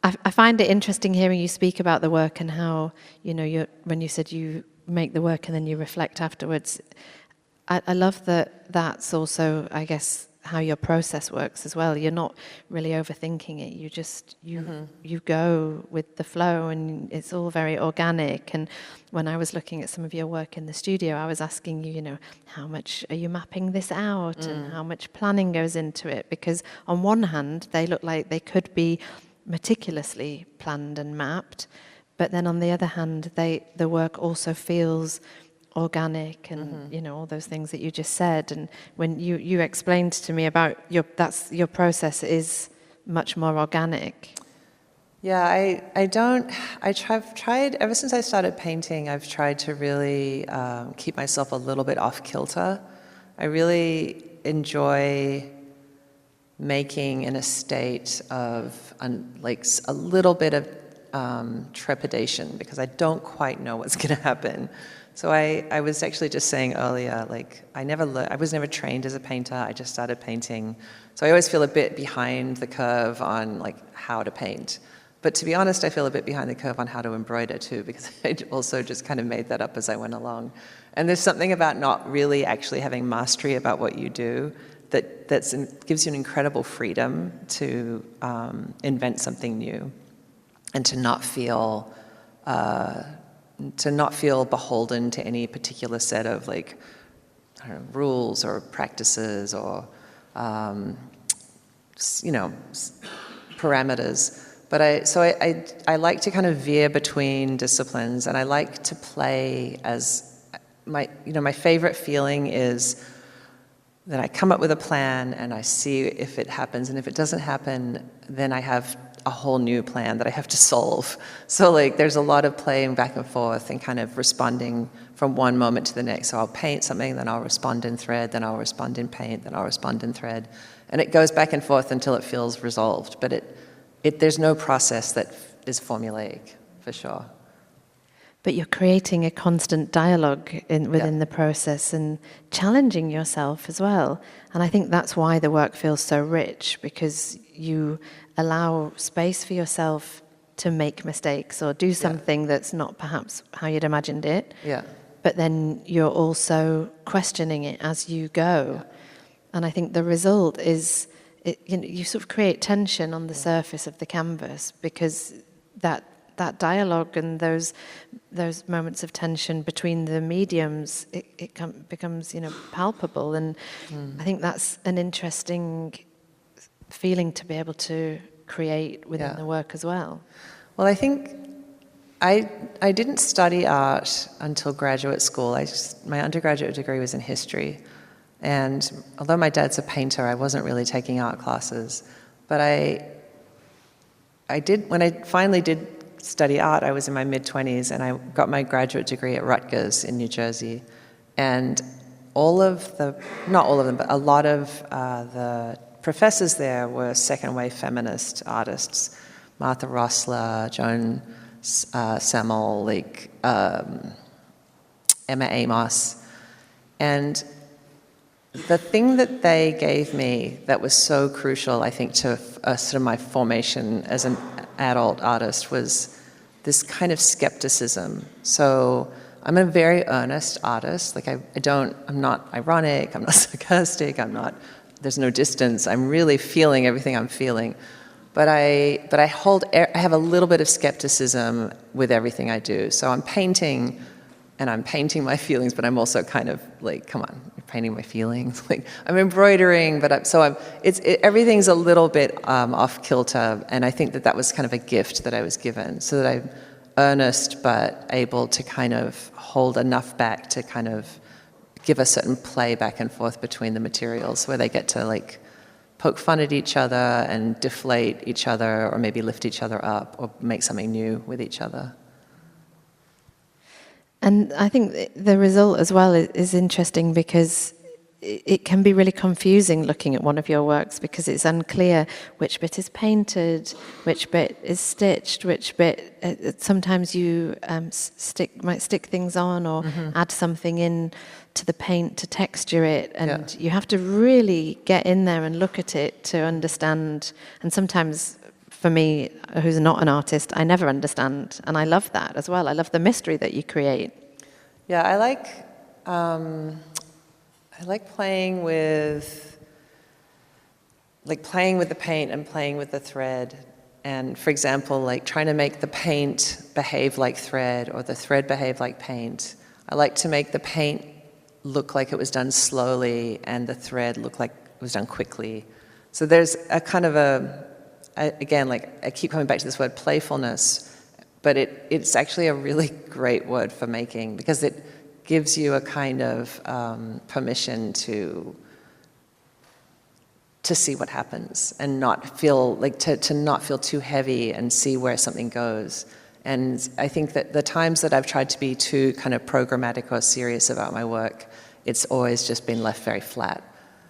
I find it interesting hearing you speak about the work and how, when you said you make the work and then you reflect afterwards. I love that that's also, I guess, how your process works as well. You're not really overthinking it. You just, you go with the flow, and it's all very organic. And when I was looking at some of your work in the studio, I was asking you, how much are you mapping this out and how much planning goes into it? Because on one hand, they look like they could be meticulously planned and mapped, but then on the other hand, the work also feels organic and all those things that you just said. And when you explained to me about your process is much more organic. Yeah, I've tried ever since I started painting. I've tried to really keep myself a little bit off kilter. I really enjoy making in a state of like a little bit of trepidation, because I don't quite know what's going to happen. So I was actually just saying earlier, like I was never trained as a painter. I just started painting, so I always feel a bit behind the curve on like how to paint. But to be honest, I feel a bit behind the curve on how to embroider too, because I also just kind of made that up as I went along. And there's something about not really actually having mastery about what you do that gives you an incredible freedom to invent something new, and to not feel beholden to any particular set of like, I don't know, rules or practices or parameters. But I like to kind of veer between disciplines, and I like to play as my favorite feeling is that I come up with a plan and I see if it happens, and if it doesn't happen, then I have a whole new plan that I have to solve. So like there's a lot of playing back and forth and kind of responding from one moment to the next. So I'll paint something, then I'll respond in thread, then I'll respond in paint, then I'll respond in thread. And it goes back and forth until it feels resolved. But there's no process that is formulaic, for sure. But you're creating a constant dialogue within the process and challenging yourself as well. And I think that's why the work feels so rich, because you allow space for yourself to make mistakes or do something that's not perhaps how you'd imagined it. Yeah. But then you're also questioning it as you go. Yeah. And I think the result is, you sort of create tension on the surface of the canvas, because that dialogue and those moments of tension between the mediums, it becomes palpable. And I think that's an interesting feeling to be able to create within the work as well. Well, I think I didn't study art until graduate school. My undergraduate degree was in history, and although my dad's a painter, I wasn't really taking art classes. But I did, when I finally did study art, I was in my mid-20s, and I got my graduate degree at Rutgers in New Jersey. And not all of them, but a lot of the professors there were second-wave feminist artists. Martha Rossler, Joan Semmel, Emma Amos. And the thing that they gave me that was so crucial, I think, to sort of my formation as an adult artist was this kind of skepticism. So I'm a very earnest artist. Like I'm not ironic, I'm not sarcastic, there's no distance. I'm really feeling everything I'm feeling. But I have a little bit of skepticism with everything I do. So I'm painting, and I'm painting my feelings, but I'm also kind of like, come on, you're painting my feelings. Like I'm embroidering, but everything's a little bit off kilter, and I think that was kind of a gift that I was given, so that I'm earnest but able to kind of hold enough back to kind of give a certain play back and forth between the materials, where they get to like poke fun at each other and deflate each other, or maybe lift each other up, or make something new with each other. And I think the result as well is interesting, because it can be really confusing looking at one of your works, because it's unclear which bit is painted, which bit is stitched, which bit sometimes you might stick things on or add something in to the paint to texture it, and you have to really get in there and look at it to understand. And sometimes for me, who's not an artist, I never understand. And I love that as well. I love the mystery that you create. Yeah, I like playing with the paint and playing with the thread. And for example, like trying to make the paint behave like thread or the thread behave like paint. I like to make the paint look like it was done slowly and the thread look like it was done quickly. So there's a kind of again, like I keep coming back to this word playfulness, but it's actually a really great word for making because it gives you a kind of permission to see what happens and not feel like to not feel too heavy and see where something goes. And I think that the times that I've tried to be too kind of programmatic or serious about my work, it's always just been left very flat.